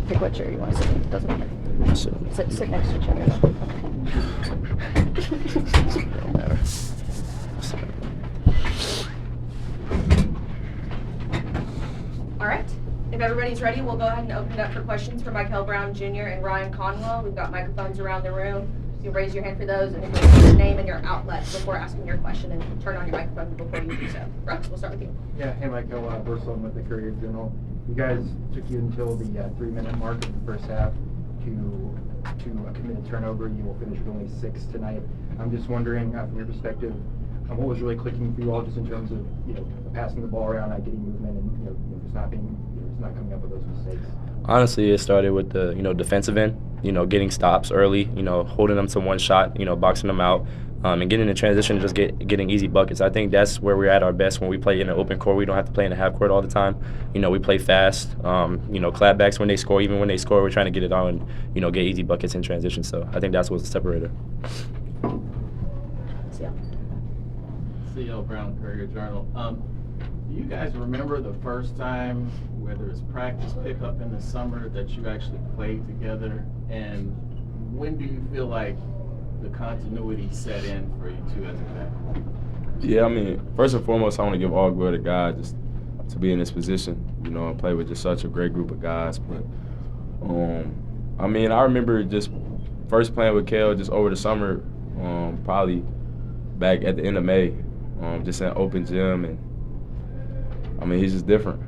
pick what chair you want to sit in. It doesn't matter. Sit next to each other. Don't matter. All right. If everybody's ready, we'll go ahead and open it up for questions for Michael Brown Jr. and Ryan Conwell. We've got microphones around the room. So you raise your hand for those, and if you say your name and your outlet before asking your question, and turn on your microphone before you do so. Russ, we'll start with you. Yeah, hey Michael, Burslem with the Courier-Journal. You guys took you until the 3-minute mark of the first half to commit a turnover. You will finish with only 6 tonight. I'm just wondering, from your perspective, what was really clicking for you all, just in terms of passing the ball around, getting movement, and just not coming up with those mistakes? Honestly, it started with the defensive end. Getting stops early. Holding them to one shot. Boxing them out. And getting in transition, just getting easy buckets. I think that's where we're at our best when we play in an open court. We don't have to play in a half court all the time. We play fast. Clapbacks when they score. Even when they score, we're trying to get it on and get easy buckets in transition. So I think that's what's the separator. C.L. Brown, Courier-Journal. Do you guys remember the first time, whether it's practice pickup in the summer, that you actually played together? And when do you feel like the continuity set in for you two as a family? Yeah, I mean, first and foremost, I want to give all glory to God just to be in this position, and play with just such a great group of guys. But, I mean, I remember just first playing with Kel just over the summer, probably back at the end of May, just in open gym. And, I mean, he's just different.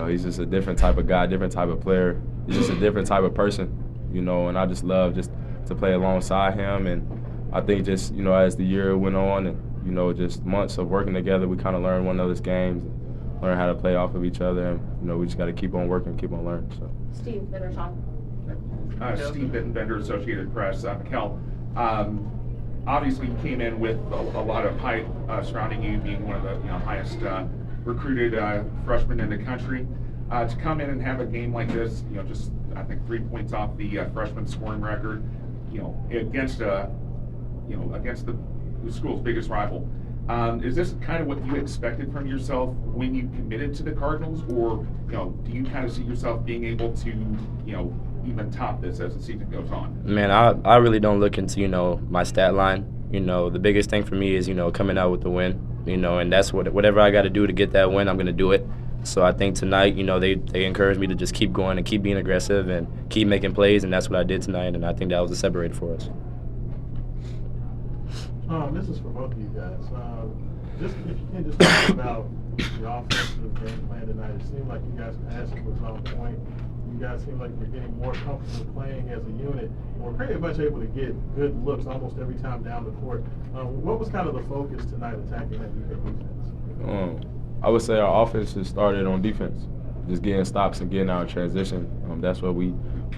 He's just a different type of guy, different type of player. He's just a different type of person, and I just love just to play alongside him. And I think just, as the year went on and, just months of working together, we kind of learned one another's games and learn how to play off of each other. And, we just got to keep on working, keep on learning. So. Steve, then Rashawn. Steve Bittenbender, Associated Press. Kel, obviously you came in with a lot of hype surrounding you, being one of the highest recruited freshmen in the country. To come in and have a game like this, just I think 3 points off the freshman scoring record, against the school's biggest rival. Is this kind of what you expected from yourself when you committed to the Cardinals, or do you kind of see yourself being able to even top this as the season goes on? Man, I really don't look into my stat line. The biggest thing for me is coming out with the win. And that's whatever I got to do to get that win, I'm going to do it. So I think tonight, they encouraged me to just keep going and keep being aggressive and keep making plays, and that's what I did tonight, and I think that was the separator for us. This is for both of you guys. Just if you can just talk about the offensive game plan tonight. It seemed like you guys' passing was on point. You guys seem like you're getting more comfortable playing as a unit. We're pretty much able to get good looks almost every time down the court. What was kind of the focus tonight attacking that defense? I would say our offense just started on defense, just getting stops and getting out of transition. That's what we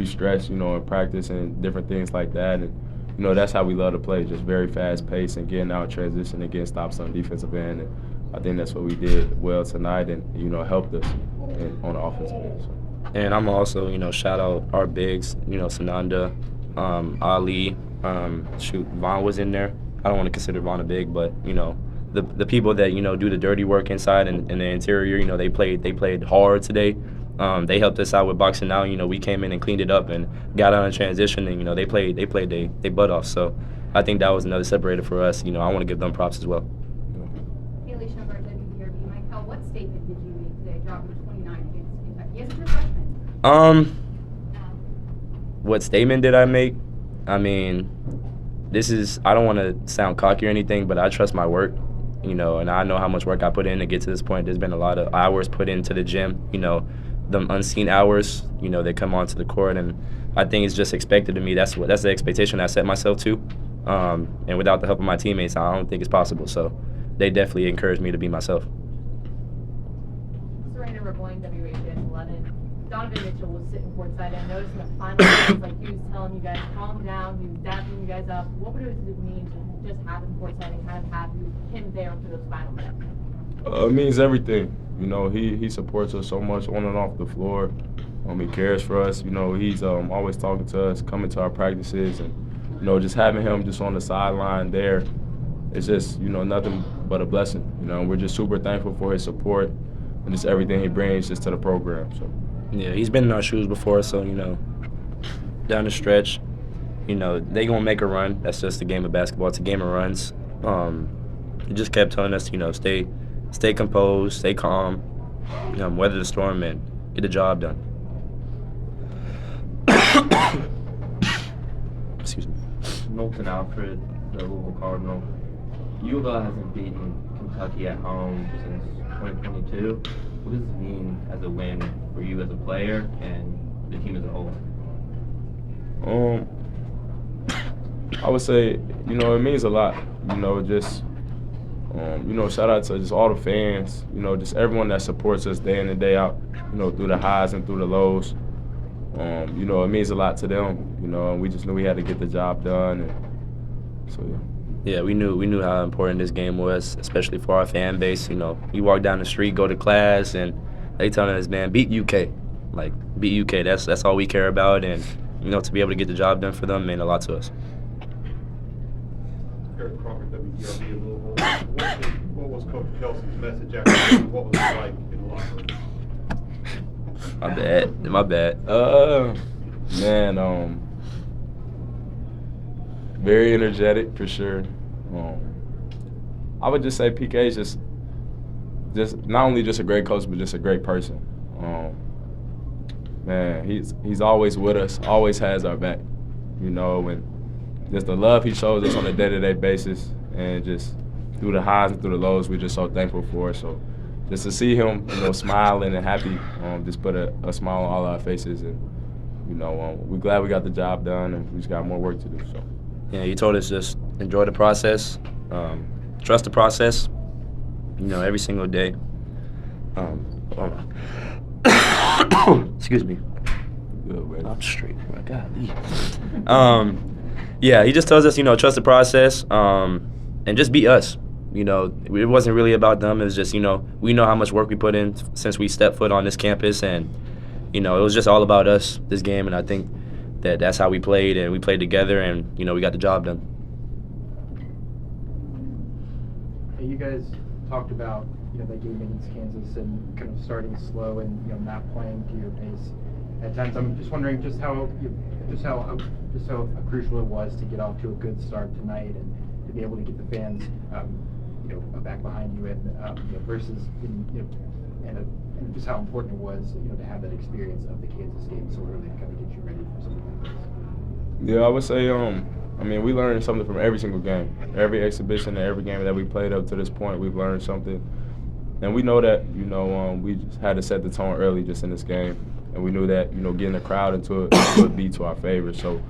stress, in practice and different things like that. And that's how we love to play, just very fast pace and getting out of transition and getting stops on the defensive end. And I think that's what we did well tonight, and helped us on the offensive end. So. And I'm also, shout out our bigs, Sananda, Ali, Vaughn was in there. I don't want to consider Vaughn a big, but, the people that, do the dirty work inside and the interior, they played hard today. They helped us out with boxing out. We came in and cleaned it up and got out in transition, and, they played they butt off. So I think that was another separator for us. I want to give them props as well. Haley Schubert, WBRB. Michael, what statement did you make today, dropping 29 against Kentucky as a true freshman? What statement did I make? I mean, I don't want to sound cocky or anything, but I trust my work, and I know how much work I put in to get to this point. There's been a lot of hours put into the gym, them unseen hours, they come onto the court, and I think it's just expected of me. That's the expectation I set myself to, and without the help of my teammates, I don't think it's possible. So they definitely encouraged me to be myself. Serena Rebellion, WHS 11. Donovan Mitchell was sitting courtside, and I noticed in the final minutes, he was telling you guys, calm down, he was dapping you guys up. What would it mean to just have him courtside and kind of have him there for those final minutes? It means everything. He supports us so much on and off the floor. He cares for us. He's always talking to us, coming to our practices, and just having him just on the sideline there, it's just nothing but a blessing. We're just super thankful for his support and just everything he brings just to the program. So. Yeah, he's been in our shoes before, so down the stretch, you know, they gonna make a run. That's just the game of basketball. It's a game of runs. He just kept telling us, you know, stay composed, stay calm, weather the storm, and get the job done. Excuse me. Knowlton Alfred, the Louisville Cardinal. Louisville hasn't beaten Kentucky at home since 2022. What does this mean as a win for you as a player and the team as a whole? I would say, you know, it means a lot. You know, just, you know, shout out to just all the fans, you know, just everyone that supports us day in and day out, you know, through the highs and through the lows. You know, it means a lot to them, you know, and we just knew we had to get the job done. And so, yeah. Yeah, we knew how important this game was, especially for our fan base. You know, you walk down the street, go to class, and they telling us, man, beat UK. Like, beat UK. That's all we care about. And, you know, to be able to get the job done for them meant a lot to us. Eric Crawford, WDRB in Louisville. What was Coach Kelsey's message after the game? What was it like in the locker room? My bad. Man, very energetic for sure. I would just say PK is just not only just a great coach, but just a great person. Man, he's always with us, always has our back, you know, and just the love he shows us on a day-to-day basis, and just through the highs and through the lows, we're just so thankful for it. So just to see him, you know, smiling and happy, just put a smile on all our faces, and you know, we're glad we got the job done, and we just got more work to do. So. Yeah, he told us just enjoy the process, trust the process, you know, every single day. Excuse me. I'm straight. My God. Yeah, he just tells us, you know, trust the process, and just be us. You know, it wasn't really about them. It was just, you know, we know how much work we put in since we stepped foot on this campus, and you know, it was just all about us this game, and I think that's how we played, and we played together, and you know, we got the job done. Hey, you guys talked about, you know, that game against Kansas and kind of starting slow and, you know, not playing to your pace at times. I'm just wondering just how crucial it was to get off to a good start tonight and to be able to get the fans, you know, back behind you, and you know, versus and just how important it was, you know, to have that experience of the Kansas game so early to kind of get you ready for something like this. Yeah, I would say, I mean, we learned something from every single game. Every exhibition and every game that we played up to this point, we've learned something. And we know that, you know, we just had to set the tone early just in this game. And we knew that, you know, getting the crowd into it would be to our favor. So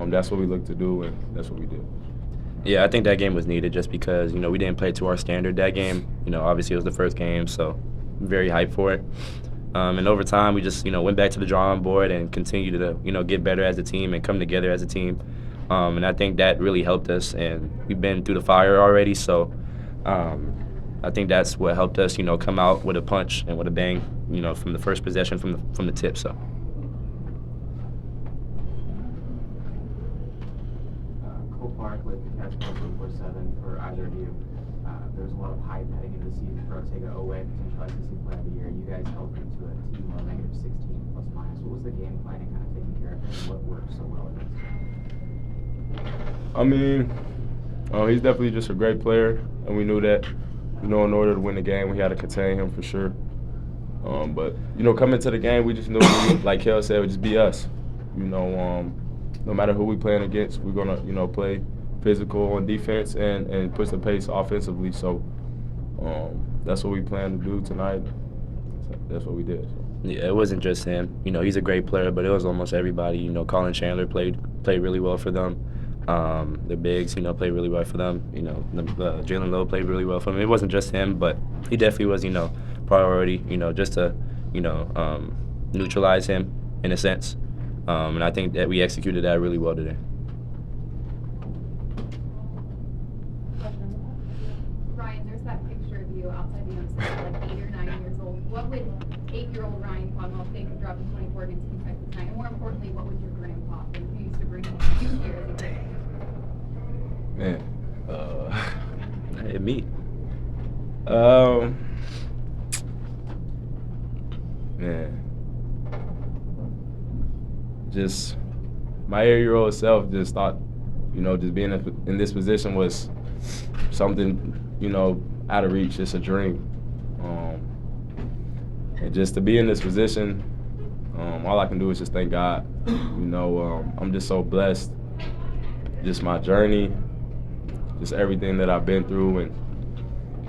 that's what we looked to do, and that's what we did. Yeah, I think that game was needed just because, you know, we didn't play to our standard that game. You know, obviously it was the first game, so I'm very hyped for it. And over time, we just, you know, went back to the drawing board and continued to, you know, get better as a team and come together as a team. And I think that really helped us, and we've been through the fire already, so I think that's what helped us, you know, come out with a punch and with a bang, you know, from the first possession from the tip. So. Cole Park with KySports.TV for either of you. There's a lot of hype heading into the season for Ortega Owe, potential SEC player of the year. You guys held him to a team of -16 plus minus. What was the game plan and kind of taking care of him, and what worked so well in this game? I mean, he's definitely just a great player, and we knew that, you know, in order to win the game, we had to contain him for sure. But, you know, coming to the game, we just knew, like Kel said, it would just be us. You know, no matter who we playing against, we're going to, you know, play physical on defense and push the pace offensively. So that's what we plan to do tonight. That's what we did. So. Yeah, it wasn't just him. You know, he's a great player, but it was almost everybody. You know, Colin Chandler played really well for them. The bigs, you know, played really well for them. You know, Jalen Lowe played really well for them. It wasn't just him, but he definitely was, you know, priority, you know, just to, you know, neutralize him in a sense. And I think that we executed that really well today. Ryan, there's that picture of you outside the UMC, like 8 or 9 years old. What would 8-year-old Ryan Conwell think of dropping 24 against Kentucky tonight? And more importantly, what would your grandpa think, who used to bring you here as a kid? Man, me. Man, just my 8-year-old self just thought, just being in this position was something, out of reach, just a dream. And just to be in this position, all I can do is just thank God. I'm just so blessed. Just my journey, just everything that I've been through, and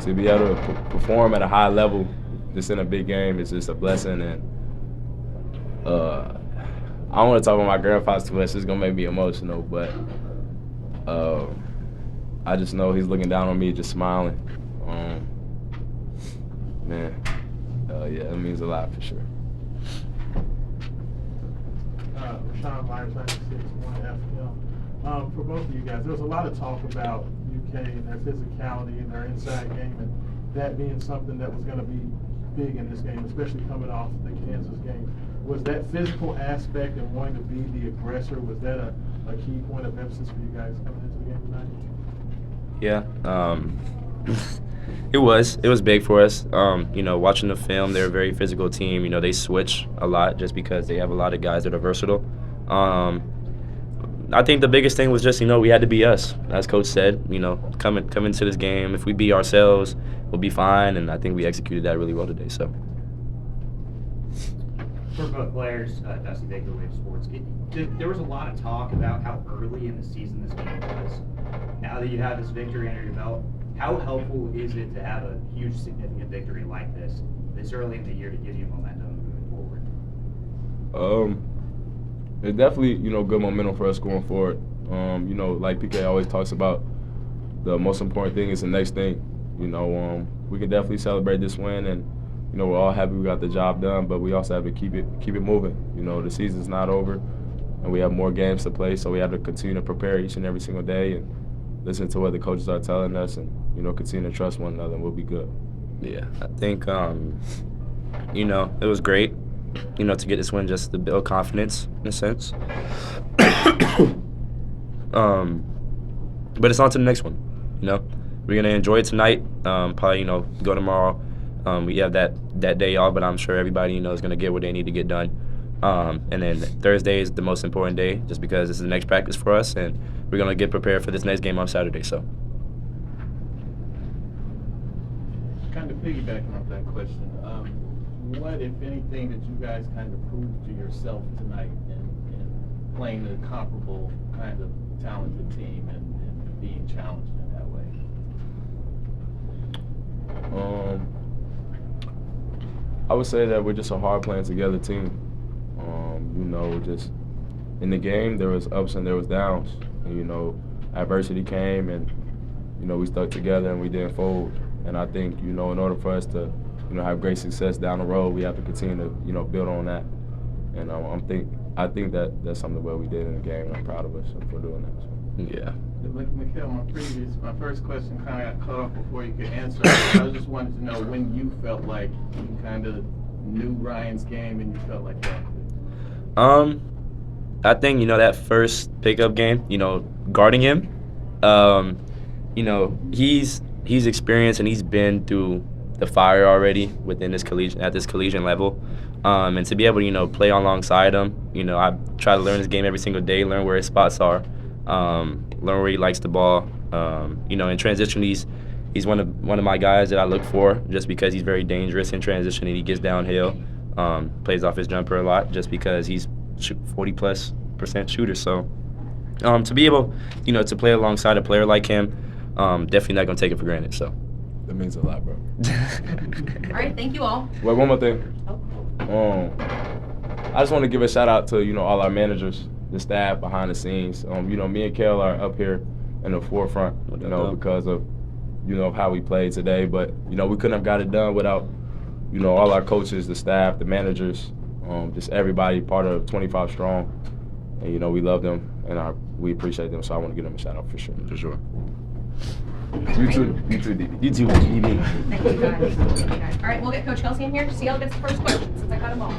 to be able to perform at a high level just in a big game is just a blessing. And I don't want to talk about my grandfather too much. It's going to make me emotional, but I just know he's looking down on me, just smiling. Yeah, it means a lot for sure. Sean Myers, 96.1 FM. For both of you guys, there was a lot of talk about UK and their physicality and their inside game, and that being something that was going to be big in this game, especially coming off the Kansas game. Was that physical aspect and wanting to be the aggressor, was that a key point of emphasis for you guys coming into the game tonight? Yeah, it was big for us. Watching the film, they're a very physical team. They switch a lot just because they have a lot of guys that are versatile. I think the biggest thing was just, we had to be us. As Coach said, come into this game. If we be ourselves, we'll be fine, and I think we executed that really well today. So. For both players, Dusty Baker, Wave Sports, there was a lot of talk about how early in the season this game was. Now that you have this victory under your belt, how helpful is it to have a huge, significant victory like this early in the year to give you momentum moving forward? It's definitely, good momentum for us going forward. Like PK always talks about, the most important thing is the next thing. We can definitely celebrate this win, and we're all happy we got the job done, but we also have to keep it moving. The season's not over, and we have more games to play, so we have to continue to prepare each and every single day and listen to what the coaches are telling us, and continue to trust one another, and we'll be good. Yeah, I think it was great, to get this win just to build confidence in a sense. But it's on to the next one. We're gonna enjoy it tonight. Probably go tomorrow. We have that day off, but I'm sure everybody is gonna get what they need to get done. And then Thursday is the most important day, just because this is the next practice for us, and we're gonna get prepared for this next game on Saturday. So. Kind of piggybacking off that question, what, if anything, did you guys kind of prove to yourself tonight in playing a comparable kind of talented team and being challenged in that way? I would say that we're just a hard playing together team. Just in the game, there was ups and there was downs. And, adversity came, and we stuck together and we didn't fold. And I think in order for us to have great success down the road, we have to continue to build on that. And I think that that's something that we did in the game, and I'm proud of us for doing that. So. Yeah. Mikhail, my first question kind of got cut off before you could answer. I just wanted to know when you felt like you kind of knew Ryan's game and you felt like that. I think that first pickup game, guarding him, he's experienced and he's been through the fire already within this collegiate level. And to be able to, play alongside him, I try to learn his game every single day, learn where his spots are, learn where he likes the ball. In transition, he's one of my guys that I look for, just because he's very dangerous in transition and he gets downhill, plays off his jumper a lot, just because he's 40+% shooter. So to be able, to play alongside a player like him, definitely not gonna take it for granted. So that means a lot, bro. All right, thank you all. Wait, one more thing. I just want to give a shout out to all our managers, the staff behind the scenes. Me and Kel are up here in the forefront, because of of how we played today. But we couldn't have got it done without all our coaches, the staff, the managers, just everybody part of 25 Strong. And we love them and we appreciate them. So I want to give them a shout out for sure. For sure. You too, DB. Thank you, guys. All right, we'll get Coach Kelsey in here. CL gets the first question since I got him all.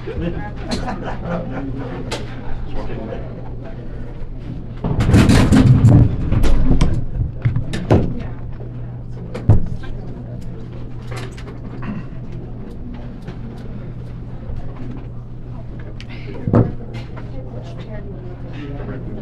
Terrific.